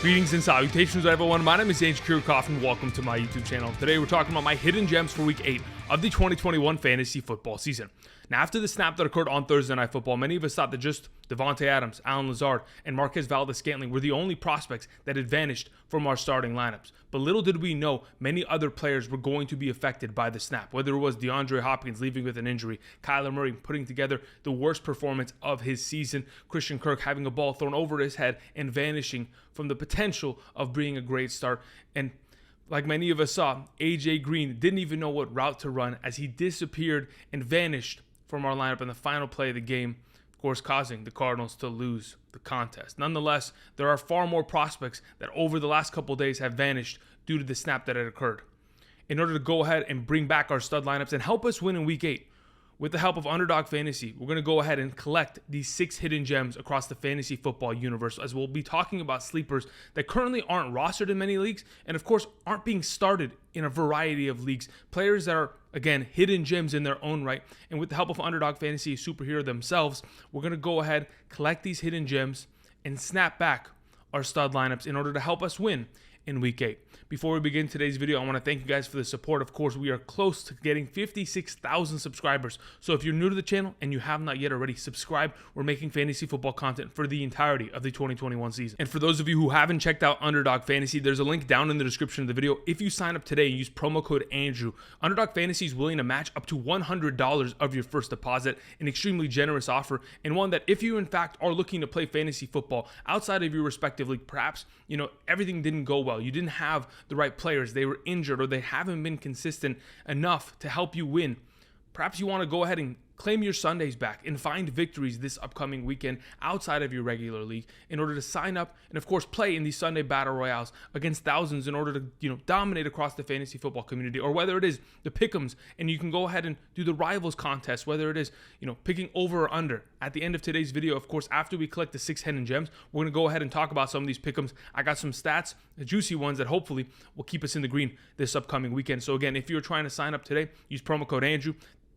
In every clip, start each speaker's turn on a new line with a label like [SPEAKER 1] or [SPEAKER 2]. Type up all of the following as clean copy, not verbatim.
[SPEAKER 1] Greetings and salutations, everyone. My name is Andrew Kirchhoff, and welcome to my YouTube channel. Today, we're talking about my hidden gems for Week 8 of the 2021 fantasy football season. Now, after the snap that occurred on Thursday Night Football, many of us thought that just Devontae Adams, Allen Lazard, and Marquez Valdes-Scantling were the only prospects that had vanished from our starting lineups. But little did we know, many other players were going to be affected by the snap. Whether it was DeAndre Hopkins leaving with an injury, Kyler Murray putting together the worst performance of his season, Christian Kirk having a ball thrown over his head and vanishing from the potential of being a great start, and like many of us saw, AJ Green didn't even know what route to run as he disappeared and vanished from our lineup in the final play of the game, of course causing the Cardinals to lose the contest. Nonetheless, there are far more prospects that over the last couple days have vanished due to the snap that had occurred. In order to go ahead and bring back our stud lineups and help us win in Week 8, with the help of Underdog Fantasy, we're going to go ahead and collect these 6 hidden gems across the fantasy football universe, as we'll be talking about sleepers that currently aren't rostered in many leagues and, of course, aren't being started in a variety of leagues. Players that are, again, hidden gems in their own right. And with the help of Underdog Fantasy, a superhero themselves, we're going to go ahead, collect these hidden gems, and snap back our stud lineups in order to help us win in Week 8. Before we begin today's video, I want to thank you guys for the support. Of course, we are close to getting 56,000 subscribers. So if you're new to the channel and you have not yet already subscribed, we're making fantasy football content for the entirety of the 2021 season. And for those of you who haven't checked out Underdog Fantasy, there's a link down in the description of the video. If you sign up today and use promo code Andrew, Underdog Fantasy is willing to match up to $100 of your first deposit, an extremely generous offer, and one that if you in fact are looking to play fantasy football outside of your respective league, perhaps, everything didn't go well. You didn't have the right players, they were injured, or they haven't been consistent enough to help you win. Perhaps you want to go ahead and claim your Sundays back and find victories this upcoming weekend outside of your regular league in order to sign up and, of course, play in these Sunday battle royales against thousands in order to, dominate across the fantasy football community. Or whether it is the pick'ems and you can go ahead and do the rivals contest, whether it is, picking over or under. At the end of today's video, of course, after we collect the 6 hidden gems, we're going to go ahead and talk about some of these pick'ems. I got some stats, the juicy ones that hopefully will keep us in the green this upcoming weekend. So again, if you're trying to sign up today, use promo code Andrew.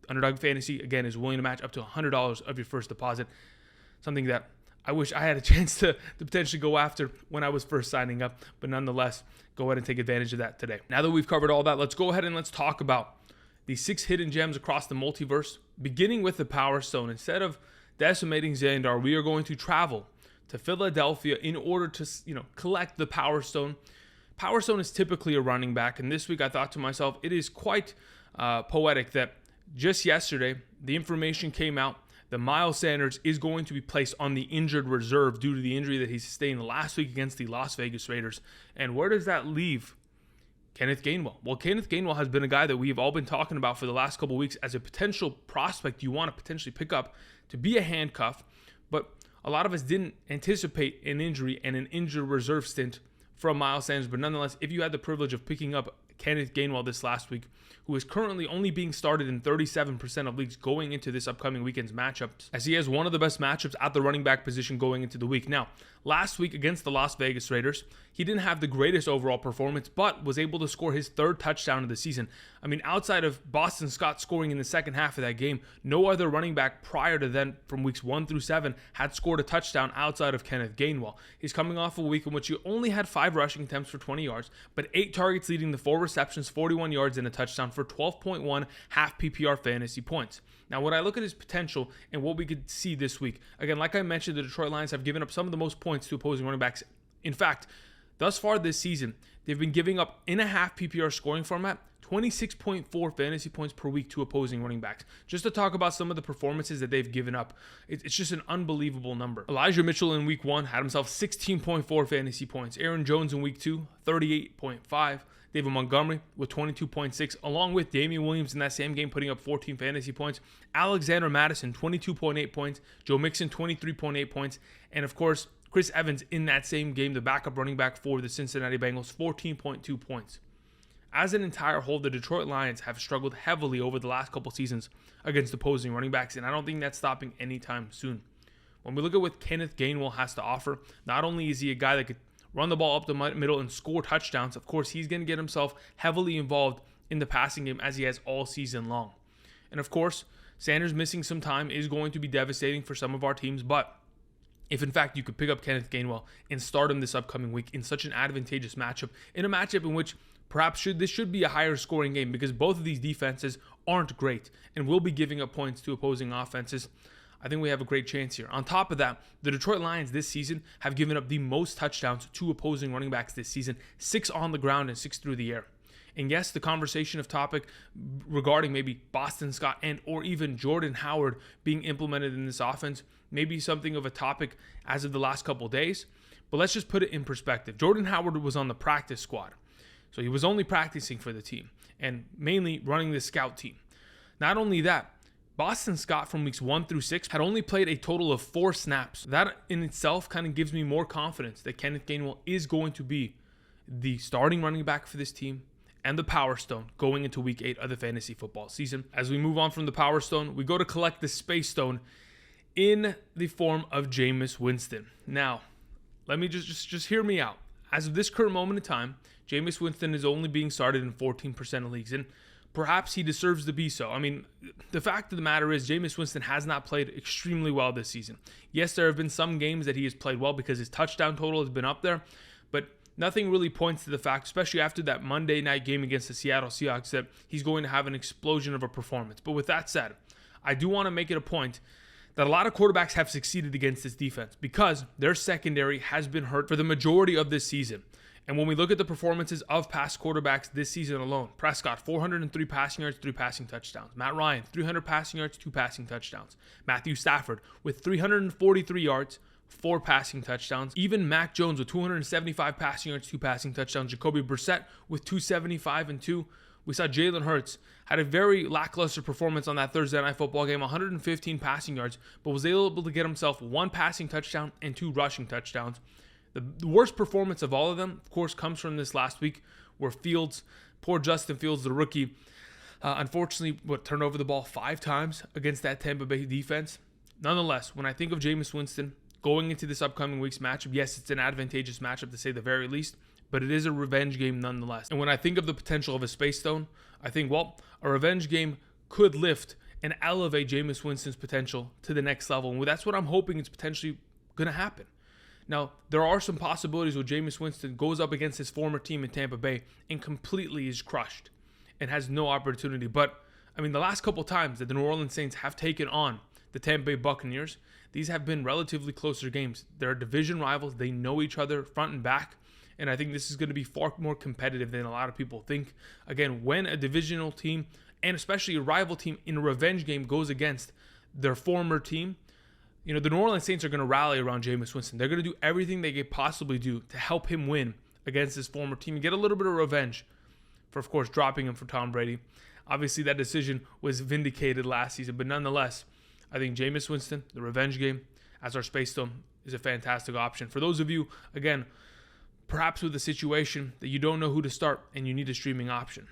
[SPEAKER 1] Underdog Fantasy, again, is willing to match up to $100 of your first deposit, something that I wish I had a chance to potentially go after when I was first signing up, but nonetheless, go ahead and take advantage of that today. Now that we've covered all that, let's go ahead and let's talk about the 6 hidden gems across the multiverse, beginning with the Power Stone. Instead of decimating Xandar, we are going to travel to Philadelphia in order to, collect the Power Stone. Power Stone is typically a running back, and this week I thought to myself, it is quite poetic that just yesterday, the information came out that Miles Sanders is going to be placed on the injured reserve due to the injury that he sustained last week against the Las Vegas Raiders. And where does that leave Kenneth Gainwell? Well, Kenneth Gainwell has been a guy that we've all been talking about for the last couple of weeks as a potential prospect you want to potentially pick up to be a handcuff. But a lot of us didn't anticipate an injury and an injured reserve stint from Miles Sanders. But nonetheless, if you had the privilege of picking up Kenneth Gainwell this last week, who is currently only being started in 37% of leagues going into this upcoming weekend's matchups, as he has one of the best matchups at the running back position going into the week. Now, last week against the Las Vegas Raiders, he didn't have the greatest overall performance, but was able to score his 3rd touchdown of the season. I mean, outside of Boston Scott scoring in the second half of that game, no other running back prior to then from weeks 1 through 7 had scored a touchdown outside of Kenneth Gainwell. He's coming off a week in which he only had 5 rushing attempts for 20 yards, but 8 targets leading to 4 receptions, 41 yards, and a touchdown for 12.1 half PPR fantasy points. Now, when I look at his potential and what we could see this week, again, like I mentioned, the Detroit Lions have given up some of the most points to opposing running backs. In fact, thus far this season, they've been giving up in a half PPR scoring format 26.4 fantasy points per week to opposing running backs. Just to talk about some of the performances that they've given up, it's just an unbelievable number. Elijah Mitchell in week 1 had himself 16.4 fantasy points. Aaron Jones in week 2, 38.5. David Montgomery with 22.6, along with Damian Williams in that same game putting up 14 fantasy points. Alexander Madison, 22.8 points. Joe Mixon, 23.8 points. And of course, Chris Evans in that same game, the backup running back for the Cincinnati Bengals, 14.2 points. As an entire whole, the Detroit Lions have struggled heavily over the last couple seasons against opposing running backs, and I don't think that's stopping anytime soon. When we look at what Kenneth Gainwell has to offer, not only is he a guy that could run the ball up the middle and score touchdowns, of course, he's going to get himself heavily involved in the passing game as he has all season long. And of course, Sanders missing some time is going to be devastating for some of our teams, but if in fact you could pick up Kenneth Gainwell and start him this upcoming week in such an advantageous matchup, in a matchup in which perhaps this should be a higher scoring game because both of these defenses aren't great and will be giving up points to opposing offenses, I think we have a great chance here. On top of that, the Detroit Lions this season have given up the most touchdowns to opposing running backs this season, 6 on the ground and 6 through the air. And yes, the conversation of topic regarding maybe Boston Scott and or even Jordan Howard being implemented in this offense may be something of a topic as of the last couple days. But let's just put it in perspective. Jordan Howard was on the practice squad. So he was only practicing for the team and mainly running the scout team. Not only that, Boston Scott from weeks 1 through 6 had only played a total of 4 snaps. That in itself kind of gives me more confidence that Kenneth Gainwell is going to be the starting running back for this team and the Power Stone going into week 8 of the fantasy football season. As we move on from the Power Stone, we go to collect the Space Stone in the form of Jameis Winston. Now, let me just hear me out. As of this current moment in time, Jameis Winston is only being started in 14% of leagues, and perhaps he deserves to be so. I mean, the fact of the matter is Jameis Winston has not played extremely well this season. Yes, there have been some games that he has played well because his touchdown total has been up there, but nothing really points to the fact, especially after that Monday night game against the Seattle Seahawks, that he's going to have an explosion of a performance. But with that said, I do want to make it a point that a lot of quarterbacks have succeeded against this defense because their secondary has been hurt for the majority of this season. And when we look at the performances of past quarterbacks this season alone, Prescott, 403 passing yards, 3 passing touchdowns. Matt Ryan, 300 passing yards, 2 passing touchdowns. Matthew Stafford with 343 yards, 4 passing touchdowns. Even Mac Jones with 275 passing yards, 2 passing touchdowns. Jacoby Brissett with 275 and 2. We saw Jalen Hurts had a very lackluster performance on that Thursday Night Football game, 115 passing yards, but was able to get himself 1 passing touchdown and 2 rushing touchdowns. The worst performance of all of them, of course, comes from this last week where poor Justin Fields, the rookie, unfortunately, turned over the ball 5 times against that Tampa Bay defense. Nonetheless, when I think of Jameis Winston going into this upcoming week's matchup, yes, it's an advantageous matchup to say the very least, but it is a revenge game nonetheless. And when I think of the potential of a Space Stone, I think, well, a revenge game could lift and elevate Jameis Winston's potential to the next level. And that's what I'm hoping is potentially going to happen. Now, there are some possibilities where Jameis Winston goes up against his former team in Tampa Bay and completely is crushed and has no opportunity. But, I mean, the last couple times that the New Orleans Saints have taken on the Tampa Bay Buccaneers, these have been relatively closer games. They're division rivals. They know each other front and back. And I think this is going to be far more competitive than a lot of people think. Again, when a divisional team, and especially a rival team in a revenge game, goes against their former team, you know, the New Orleans Saints are going to rally around Jameis Winston. They're going to do everything they could possibly do to help him win against his former team and get a little bit of revenge for, of course, dropping him for Tom Brady. Obviously, that decision was vindicated last season, but nonetheless, I think Jameis Winston, the revenge game, as our Space Stone, is a fantastic option. For those of you, again, perhaps with a situation that you don't know who to start and you need a streaming option.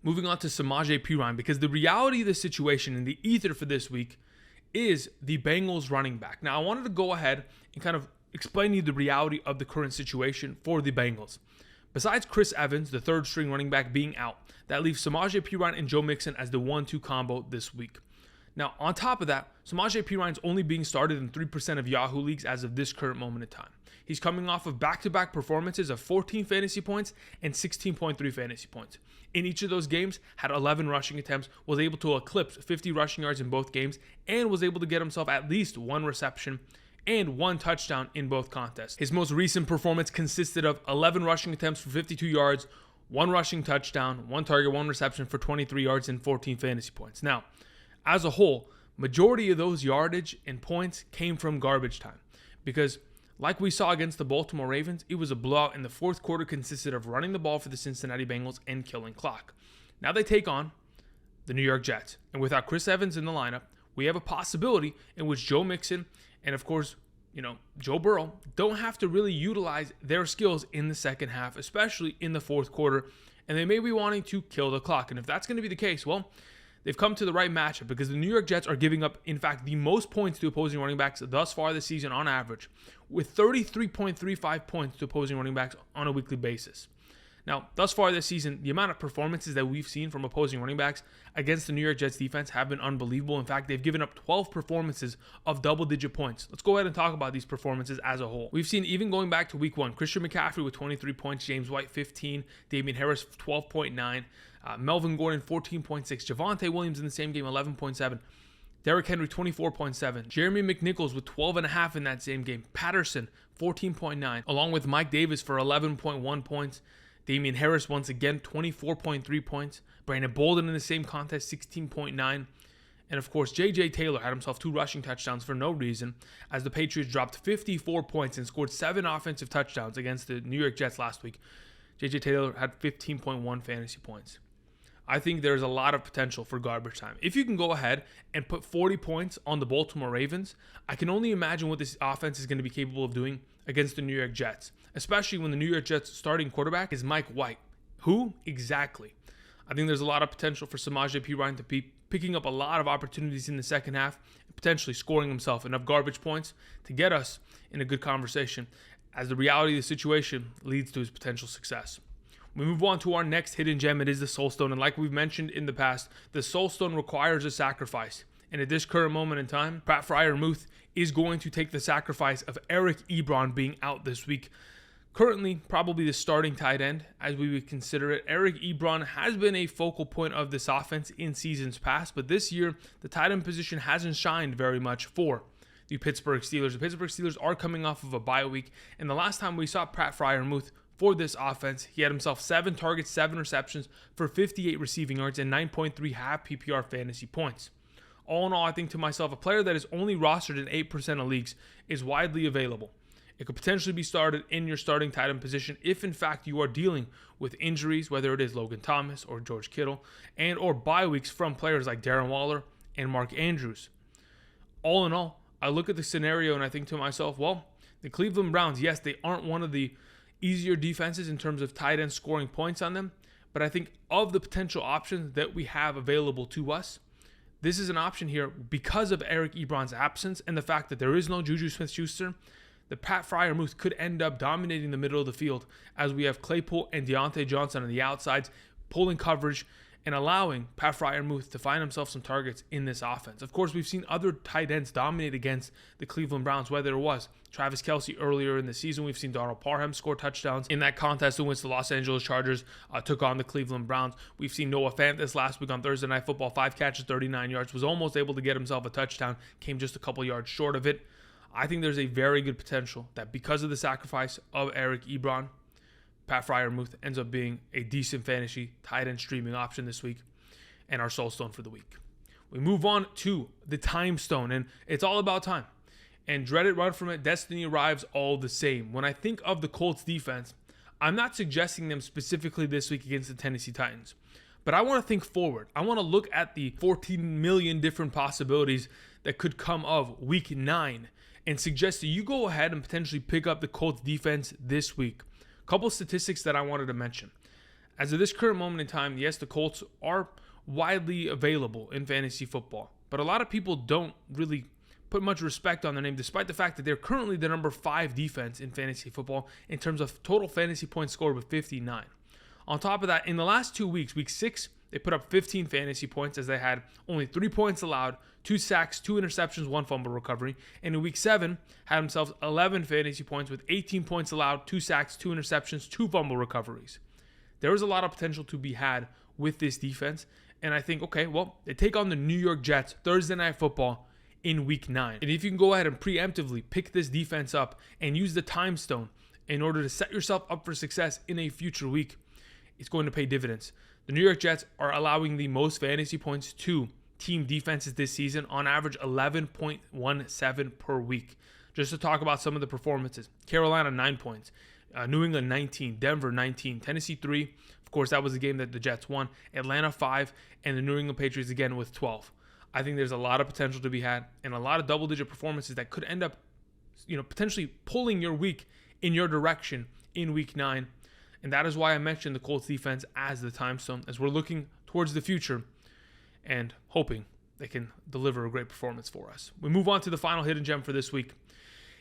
[SPEAKER 1] Moving on to Samaje Perine, because the reality of the situation in the ether for this week is the Bengals running back. Now, I wanted to go ahead and kind of explain to you the reality of the current situation for the Bengals. Besides Chris Evans, the third string running back, being out, that leaves Samaje Perine and Joe Mixon as the 1-2 combo this week. Now, on top of that, Samaje Perine's only being started in 3% of Yahoo leagues as of this current moment in time. He's coming off of back-to-back performances of 14 fantasy points and 16.3 fantasy points. In each of those games, had 11 rushing attempts, was able to eclipse 50 rushing yards in both games, and was able to get himself at least 1 reception and 1 touchdown in both contests. His most recent performance consisted of 11 rushing attempts for 52 yards, 1 rushing touchdown, 1 target, 1 reception for 23 yards and 14 fantasy points. Now, as a whole, majority of those yardage and points came from garbage time because, like we saw against the Baltimore Ravens, it was a blowout, and the fourth quarter consisted of running the ball for the Cincinnati Bengals and killing clock. Now they take on the New York Jets, and without Chris Evans in the lineup, we have a possibility in which Joe Mixon and, of course, Joe Burrow don't have to really utilize their skills in the second half, especially in the fourth quarter, and they may be wanting to kill the clock. And if that's going to be the case, well, they've come to the right matchup because the New York Jets are giving up, in fact, the most points to opposing running backs thus far this season on average, with 33.35 points to opposing running backs on a weekly basis. Now, thus far this season, the amount of performances that we've seen from opposing running backs against the New York Jets defense have been unbelievable. In fact, they've given up 12 performances of double-digit points. Let's go ahead and talk about these performances as a whole. We've seen, even going back to week 1, Christian McCaffrey with 23 points, James White 15, Damian Harris 12.9, Melvin Gordon 14.6, Javonte Williams in the same game 11.7, Derrick Henry 24.7, Jeremy McNichols with 12.5 in that same game, Patterson 14.9, along with Mike Davis for 11.1 points, Damian Harris once again 24.3 points, Brandon Bolden in the same contest 16.9, and of course J.J. Taylor had himself 2 rushing touchdowns for no reason, as the Patriots dropped 54 points and scored 7 offensive touchdowns against the New York Jets last week. J.J. Taylor had 15.1 fantasy points. I think there's a lot of potential for garbage time. If you can go ahead and put 40 points on the Baltimore Ravens, I can only imagine what this offense is going to be capable of doing against the New York Jets, especially when the New York Jets starting quarterback is Mike White. Who? Exactly. I think there's a lot of potential for Samaje Perine to be picking up a lot of opportunities in the second half and potentially scoring himself enough garbage points to get us in a good conversation, as the reality of the situation leads to his potential success. We move on to our next hidden gem. It is the Soul Stone. And like we've mentioned in the past, the Soul Stone requires a sacrifice. And at this current moment in time, Pat Freiermuth is going to take the sacrifice of Eric Ebron being out this week. Currently, probably the starting tight end, as we would consider it. Eric Ebron has been a focal point of this offense in seasons past, but this year, the tight end position hasn't shined very much for the Pittsburgh Steelers. The Pittsburgh Steelers are coming off of a bye week, and the last time we saw Pat Freiermuth for this offense, he had himself 7 targets, 7 receptions for 58 receiving yards and 9.3 half PPR fantasy points. All in all, I think to myself, a player that is only rostered in 8% of leagues is widely available. It could potentially be started in your starting tight end position if in fact you are dealing with injuries, whether it is Logan Thomas or George Kittle, and or bye weeks from players like Darren Waller and Mark Andrews. All in all, I look at the scenario and I think to myself, well, the Cleveland Browns, yes, they aren't one of the easier defenses in terms of tight end scoring points on them, but I think of the potential options that we have available to us, this is an option here because of Eric Ebron's absence and the fact that there is no Juju Smith-Schuster. The Pat Freiermuth could end up dominating the middle of the field, as we have Claypool and Deontay Johnson on the outsides pulling coverage and allowing Pat Freiermuth to find himself some targets in this offense. Of course, we've seen other tight ends dominate against the Cleveland Browns, whether it was Travis Kelce earlier in the season. We've seen Donald Parham score touchdowns in that contest in which the Los Angeles Chargers took on the Cleveland Browns. We've seen Noah Fant this last week on Thursday Night Football, 5 catches, 39 yards, was almost able to get himself a touchdown, came just a couple yards short of it. I think there's a very good potential that because of the sacrifice of Eric Ebron, Pat Freiermuth ends up being a decent fantasy tight end streaming option this week and our Soul Stone for the week. We move on to the Time Stone, and it's all about time. And dread it, run from it, destiny arrives all the same. When I think of the Colts defense, I'm not suggesting them specifically this week against the Tennessee Titans, but I want to think forward. I want to look at the 14 million different possibilities that could come of week 9 and suggest that you go ahead and potentially pick up the Colts defense this week. Couple statistics that I wanted to mention. As of this current moment in time, yes, the Colts are widely available in fantasy football, but a lot of people don't really put much respect on their name, despite the fact that they're currently the number 5 defense in fantasy football in terms of total fantasy points scored with 59. On top of that, in the last 2 weeks, week 6, they put up 15 fantasy points as they had only 3 points allowed, 2 sacks, 2 interceptions, 1 fumble recovery. And in week 7, had themselves 11 fantasy points with 18 points allowed, 2 sacks, 2 interceptions, 2 fumble recoveries. There is a lot of potential to be had with this defense. And I think, okay, well, they take on the New York Jets Thursday Night Football in week 9. And if you can go ahead and preemptively pick this defense up and use the Time Stone in order to set yourself up for success in a future week, it's going to pay dividends. The New York Jets are allowing the most fantasy points to team defenses this season, on average 11.17 per week. Just to talk about some of the performances: Carolina 9 points, New England 19, Denver 19, Tennessee 3. Of course, that was the game that the Jets won. Atlanta 5, and the New England Patriots again with 12. I think there's a lot of potential to be had and a lot of double-digit performances that could end up, potentially pulling your week in your direction in week 9. And that is why I mentioned the Colts defense as the Time Stone, as we're looking towards the future and hoping they can deliver a great performance for us. We move on to the final hidden gem for this week.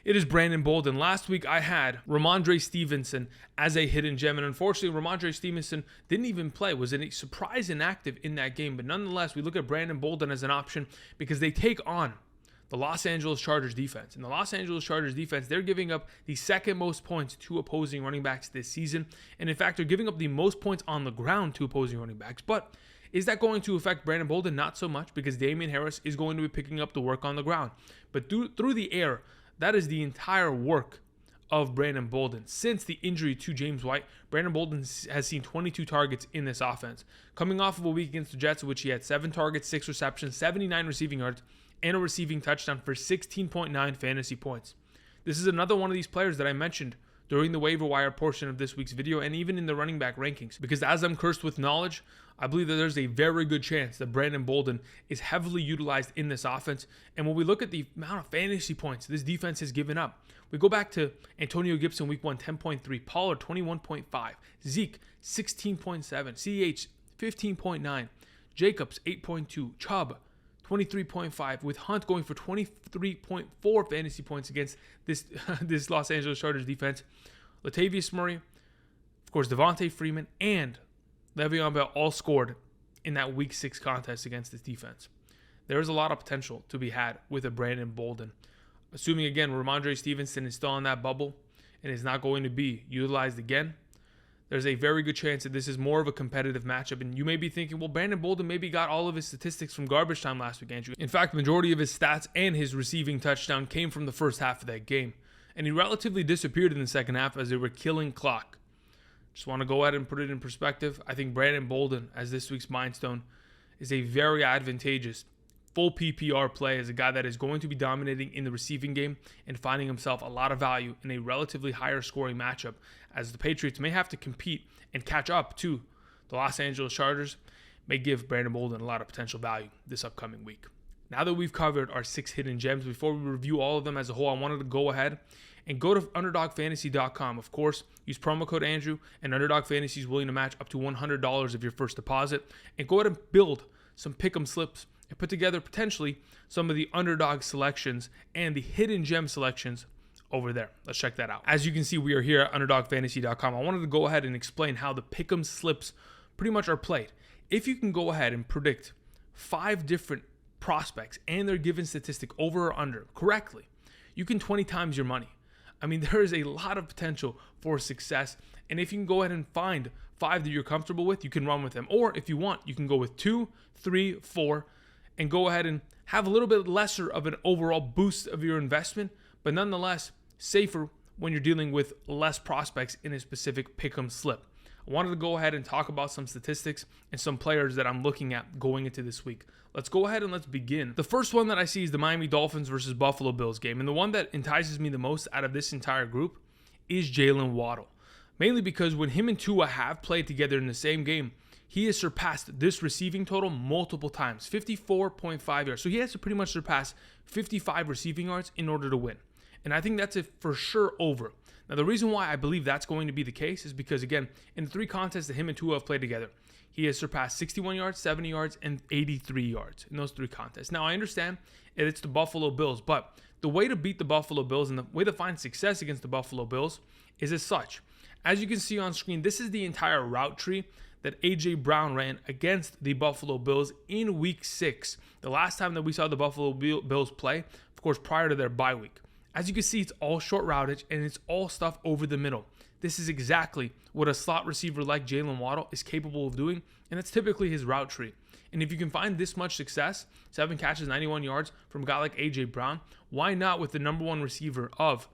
[SPEAKER 1] It is Brandon Bolden. Last week I had Rhamondre Stevenson as a hidden gem, and unfortunately Rhamondre Stevenson didn't even play, was a surprise inactive in that game. But nonetheless, we look at Brandon Bolden as an option because they take on the Los Angeles Chargers defense. And the Los Angeles Chargers defense, they're giving up the second most points to opposing running backs this season. And in fact, they're giving up the most points on the ground to opposing running backs. But is that going to affect Brandon Bolden? Not so much, because Damian Harris is going to be picking up the work on the ground. But through the air, that is the entire work of Brandon Bolden. Since the injury to James White, Brandon Bolden has seen 22 targets in this offense. Coming off of a week against the Jets, in which he had 7 targets, 6 receptions, 79 receiving yards, and a receiving touchdown for 16.9 fantasy points. This is another one of these players that I mentioned during the waiver wire portion of this week's video, and even in the running back rankings, because as I'm cursed with knowledge, I believe that there's a very good chance that Brandon Bolden is heavily utilized in this offense. And when we look at the amount of fantasy points this defense has given up, we go back to Antonio Gibson week 1, 10.3, Pollard 21.5, Zeke 16.7, CH 15.9, Jacobs 8.2, Chubb 23.5, with Hunt going for 23.4 fantasy points against this Los Angeles Chargers defense. Latavius Murray, of course, Devontae Freeman, and Le'Veon Bell all scored in that Week 6 contest against this defense. There is a lot of potential to be had with a Brandon Bolden. Assuming, again, Rhamondre Stevenson is still on that bubble and is not going to be utilized again, there's a very good chance that this is more of a competitive matchup. And you may be thinking, well, Brandon Bolden maybe got all of his statistics from garbage time last week, Andrew. In fact, the majority of his stats and his receiving touchdown came from the first half of that game. And he relatively disappeared in the second half as they were killing clock. Just want to go ahead and put it in perspective. I think Brandon Bolden, as this week's Mindstone, is a very advantageous full PPR play as a guy that is going to be dominating in the receiving game and finding himself a lot of value in a relatively higher scoring matchup, as the Patriots may have to compete and catch up to the Los Angeles Chargers. May give Brandon Bolden a lot of potential value this upcoming week. Now that we've covered our 6 hidden gems, before we review all of them as a whole, I wanted to go ahead and go to UnderdogFantasy.com. Of course, use promo code Andrew, and Underdog Fantasy is willing to match up to $100 of your first deposit. And go ahead and build some pick'em slips and put together potentially some of the underdog selections and the hidden gem selections over there. Let's check that out. As you can see, we are here at UnderdogFantasy.com. I wanted to go ahead and explain how the pick'em slips pretty much are played. If you can go ahead and predict 5 different prospects and their given statistic over or under correctly, you can 20 times your money. I mean, there is a lot of potential for success. And if you can go ahead and find 5 that you're comfortable with, you can run with them. Or if you want, you can go with 2, 3, 4, and go ahead and have a little bit lesser of an overall boost of your investment, but nonetheless safer when you're dealing with less prospects in a specific pick'em slip. I wanted to go ahead and talk about some statistics and some players that I'm looking at going into this week. Let's go ahead and let's begin. The first one that I see is the Miami Dolphins versus Buffalo Bills game, and the one that entices me the most out of this entire group is Jalen Waddle. Mainly because when him and Tua have played together in the same game, he has surpassed this receiving total multiple times, 54.5 yards. So he has to pretty much surpass 55 receiving yards in order to win. And I think that's a for sure over. Now, the reason why I believe that's going to be the case is because, again, in the 3 contests that him and Tua have played together, he has surpassed 61 yards, 70 yards, and 83 yards in those 3 contests. Now, I understand it's the Buffalo Bills, but the way to beat the Buffalo Bills and the way to find success against the Buffalo Bills is as such. As you can see on screen, this is the entire route tree that A.J. Brown ran against the Buffalo Bills in Week 6. The last time that we saw the Buffalo Bills play, of course, prior to their bye week. As you can see, it's all short routage and it's all stuff over the middle. This is exactly what a slot receiver like Jalen Waddle is capable of doing, and that's typically his route tree. And if you can find this much success, 7 catches, 91 yards from a guy like A.J. Brown, why not with the number 1 receiver of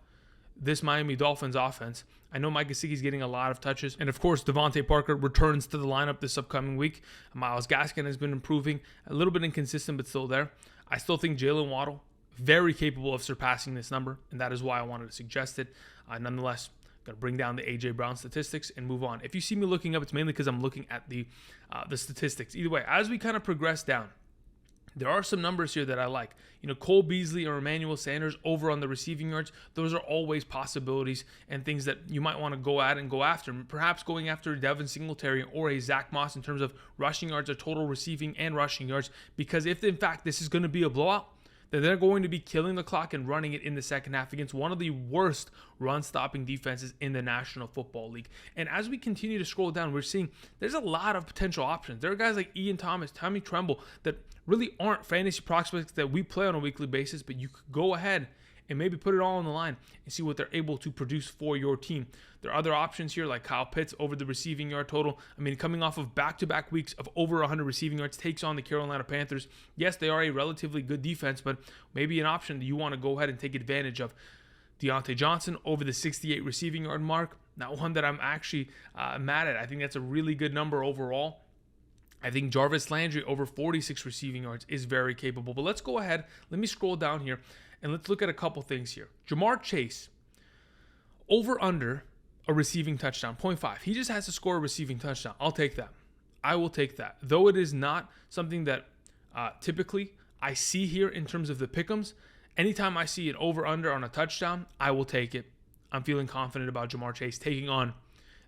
[SPEAKER 1] this Miami Dolphins offense? I know Mike Gesicki's getting a lot of touches. And of course, Devontae Parker returns to the lineup this upcoming week. Myles Gaskin has been improving, a little bit inconsistent, but still there. I still think Jalen Waddle, very capable of surpassing this number, and that is why I wanted to suggest it. Nonetheless, I'm going to bring down the A.J. Brown statistics and move on. If you see me looking up, it's mainly because I'm looking at the statistics. Either way, as we kind of progress down, there are some numbers here that I like. Cole Beasley or Emmanuel Sanders over on the receiving yards, those are always possibilities and things that you might want to go at and go after. Perhaps going after Devin Singletary or a Zach Moss in terms of rushing yards or total receiving and rushing yards, because if in fact this is going to be a blowout, that they're going to be killing the clock and running it in the second half against one of the worst run-stopping defenses in the National Football League. And as we continue to scroll down, we're seeing there's a lot of potential options. There are guys like Ian Thomas, Tommy Tremble that really aren't fantasy prospects that we play on a weekly basis, but you could go ahead and maybe put it all on the line and see what they're able to produce for your team. There are other options here like Kyle Pitts over the receiving yard total. I mean, coming off of back-to-back weeks of over 100 receiving yards, takes on the Carolina Panthers. Yes, they are a relatively good defense, but maybe an option that you want to go ahead and take advantage of. Deontay Johnson over the 68 receiving yard mark. Not one that I'm actually mad at. I think that's a really good number overall. I think Jarvis Landry over 46 receiving yards is very capable. But let's go ahead. Let me scroll down here and let's look at a couple things here. Jamar Chase, over under a receiving touchdown, 0.5. He just has to score a receiving touchdown. I'll take that. I will take that. Though it is not something that typically I see here in terms of the pick'ems, anytime I see an over under on a touchdown, I will take it. I'm feeling confident about Jamar Chase taking on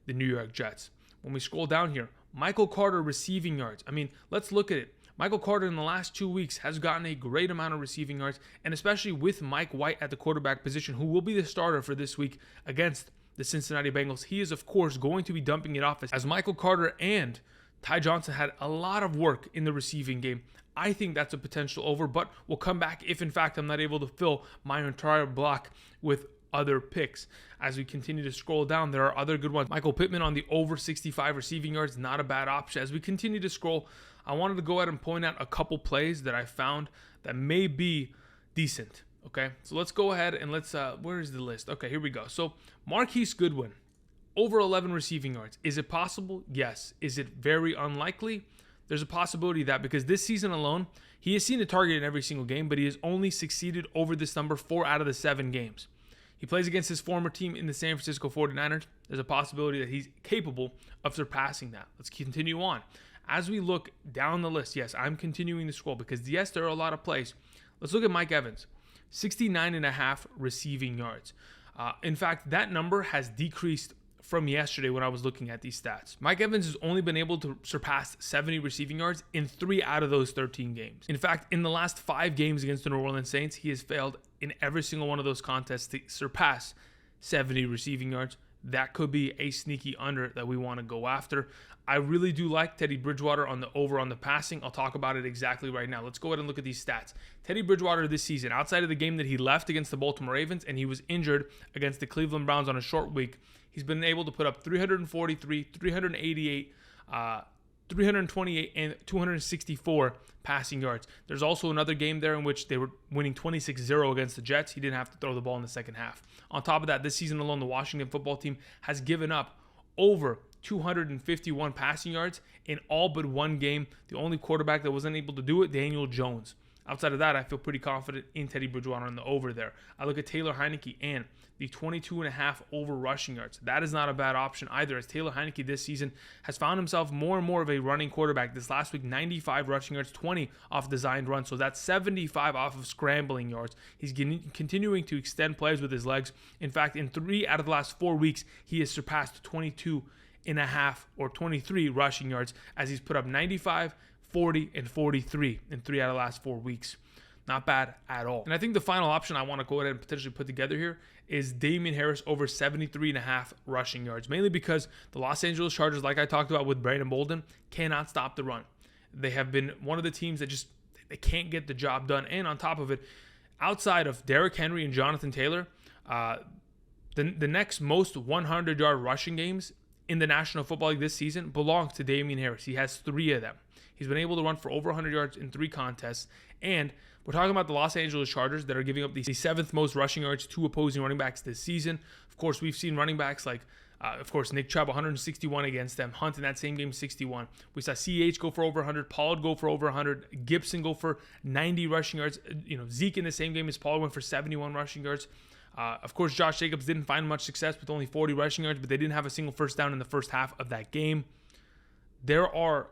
[SPEAKER 1] the New York Jets. When we scroll down here, Michael Carter receiving yards. I mean, let's look at it. Michael Carter in the last 2 weeks has gotten a great amount of receiving yards, and especially with Mike White at the quarterback position, who will be the starter for this week against the Cincinnati Bengals. He is, of course, going to be dumping it off as Michael Carter and Ty Johnson had a lot of work in the receiving game. I think that's a potential over, but we'll come back if, in fact, I'm not able to fill my entire block with other picks. As we continue to scroll down, there are other good ones. Michael Pittman on the over 65 receiving yards, not a bad option. As we continue to scroll, I wanted to go ahead and point out a couple plays that I found that may be decent. Okay, so let's go ahead and let's, where is the list? Okay, here we go. So Marquise Goodwin, over 11 receiving yards. Is it possible? Yes. Is it very unlikely? There's a possibility of that because this season alone, he has seen a target in every single game, but he has only succeeded over this number 4 out of the 7 games. He plays against his former team in the San Francisco 49ers. There's a possibility that he's capable of surpassing that. Let's continue on. As we look down the list, yes, I'm continuing to scroll because, yes, there are a lot of plays. Let's look at Mike Evans, 69.5 receiving yards. In fact, that number has decreased from yesterday when I was looking at these stats. Mike Evans has only been able to surpass 70 receiving yards in 3 out of those 13 games. In fact, in the last 5 games against the New Orleans Saints, he has failed in every single one of those contests to surpass 70 receiving yards. That could be a sneaky under that we want to go after. I really do like Teddy Bridgewater on the over on the passing. I'll talk about it exactly right now. Let's go ahead and look at these stats. Teddy Bridgewater this season, outside of the game that he left against the Baltimore Ravens and he was injured against the Cleveland Browns on a short week, he's been able to put up 343, 388, 328, and 264 passing yards. There's also another game there in which they were winning 26-0 against the Jets. He didn't have to throw the ball in the second half. On top of that, this season alone, the Washington football team has given up over 251 passing yards in all but one game. The only quarterback that wasn't able to do it, Daniel Jones. Outside of that, I feel pretty confident in Teddy Bridgewater on the over there. I look at Taylor Heineke and the 22.5 over rushing yards. That is not a bad option either, as Taylor Heineke this season has found himself more and more of a running quarterback. This last week, 95 rushing yards, 20 off designed runs, so that's 75 off of scrambling yards. He's continuing to extend plays with his legs. In fact, in 3 out of the last 4 weeks, he has surpassed 22.5 or 23 rushing yards as he's put up 95, 40, and 43 in 3 out of the last 4 weeks. Not bad at all. And I think the final option I want to go ahead and potentially put together here is Damian Harris over 73.5 rushing yards, mainly because the Los Angeles Chargers, like I talked about with Brandon Bolden, cannot stop the run. They have been one of the teams that just they can't get the job done. And on top of it, outside of Derrick Henry and Jonathan Taylor, the next most 100-yard rushing games in the National Football League this season belongs to Damian Harris. He has 3 of them. He's been able to run for over 100 yards in 3 contests. And we're talking about the Los Angeles Chargers that are giving up the 7th most rushing yards to opposing running backs this season. Of course, we've seen running backs like, Nick Chubb, 161 against them. Hunt in that same game, 61. We saw CH go for over 100. Pollard go for over 100. Gibson go for 90 rushing yards. Zeke in the same game as Pollard went for 71 rushing yards. Of course, Josh Jacobs didn't find much success with only 40 rushing yards, but they didn't have a single first down in the first half of that game. There are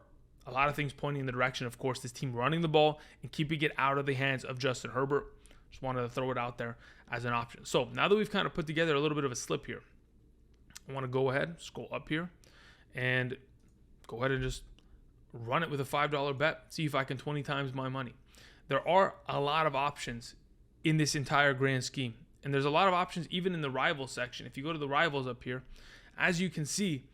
[SPEAKER 1] a lot of things pointing in the direction, of course, this team running the ball and keeping it out of the hands of Justin Herbert. Just wanted to throw it out there as an option. So now that we've kind of put together a little bit of a slip here, I want to go ahead, scroll up here, and go ahead and just run it with a $5 bet, see if I can 20 times my money. there are a lot of options in this entire grand scheme. And there's a lot of options even in the rivals section. If you go to the rivals up here, as you can see,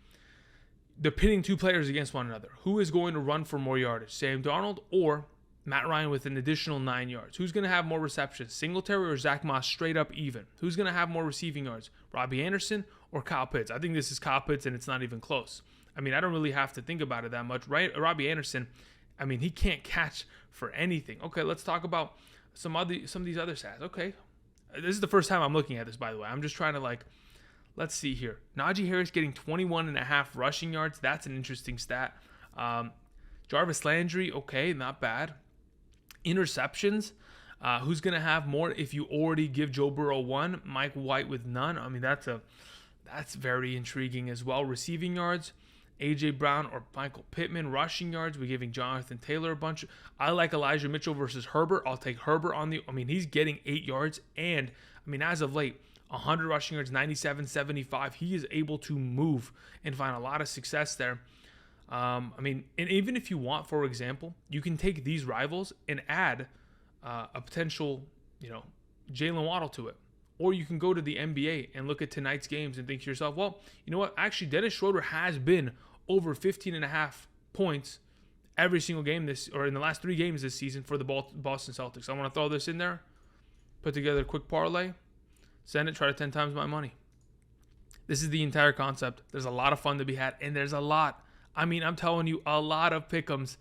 [SPEAKER 1] they're pitting two players against one another. Who is going to run for more yardage? Sam Darnold or Matt Ryan with an additional 9 yards? Who's going to have more receptions? Singletary or Zach Moss straight up even? Who's going to have more receiving yards? Robbie Anderson or Kyle Pitts? I think this is Kyle Pitts, and it's not even close. I mean, I don't really have to think about it that much, right? Robbie Anderson, I mean, he can't catch for anything. Okay, let's talk about some of these other stats. Okay, this is the first time I'm looking at this, by the way. I'm just trying to let's see here. Najee Harris getting 21.5 rushing yards. That's an interesting stat. Jarvis Landry, okay, not bad. Interceptions, who's going to have more if you already give Joe Burrow 1? Mike White with none. I mean, that's very intriguing as well. Receiving yards, A.J. Brown or Michael Pittman. Rushing yards, we're giving Jonathan Taylor a bunch. I like Elijah Mitchell versus Herbert. I'll take Herbert he's getting 8 yards. And, I mean, as of late, 100 rushing yards, 97, 75. He is able to move and find a lot of success there. I mean, and even if you want, for example, you can take these rivals and add a potential, Jalen Waddle to it. Or you can go to the NBA and look at tonight's games and think to yourself, well, you know what? Actually, Dennis Schroeder has been over 15.5 points every single game in the last 3 games this season for the Boston Celtics. I want to throw this in there, put together a quick parlay, send it, try to 10 times my money. This is the entire concept. There's a lot of fun to be had, and there's a lot. I mean, I'm telling you, a lot of pick'ems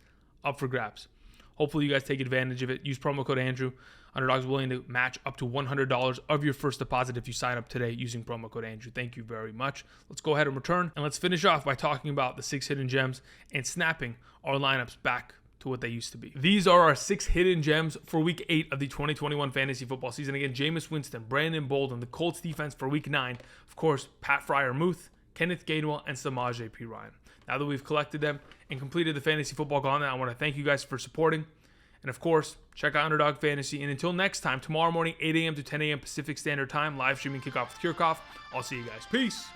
[SPEAKER 1] up for grabs. Hopefully you guys take advantage of it. Use promo code Andrew. Underdog's willing to match up to $100 of your first deposit if you sign up today using promo code Andrew. Thank you very much. Let's go ahead and return, and let's finish off by talking about the 6 hidden gems and snapping our lineups back to what they used to be. These are our 6 hidden gems for Week 8 of the 2021 fantasy football season. Again, Jameis Winston, Brandon Bolden, the Colts defense for Week 9. Of course, Pat Freiermuth, Kenneth Gainwell, and Samaje Perine. Now that we've collected them and completed the fantasy football gauntlet, I want to thank you guys for supporting. And of course, check out Underdog Fantasy. And until next time, tomorrow morning, 8 a.m. to 10 a.m. Pacific Standard Time, live streaming kickoff with Kickoff. I'll see you guys. Peace.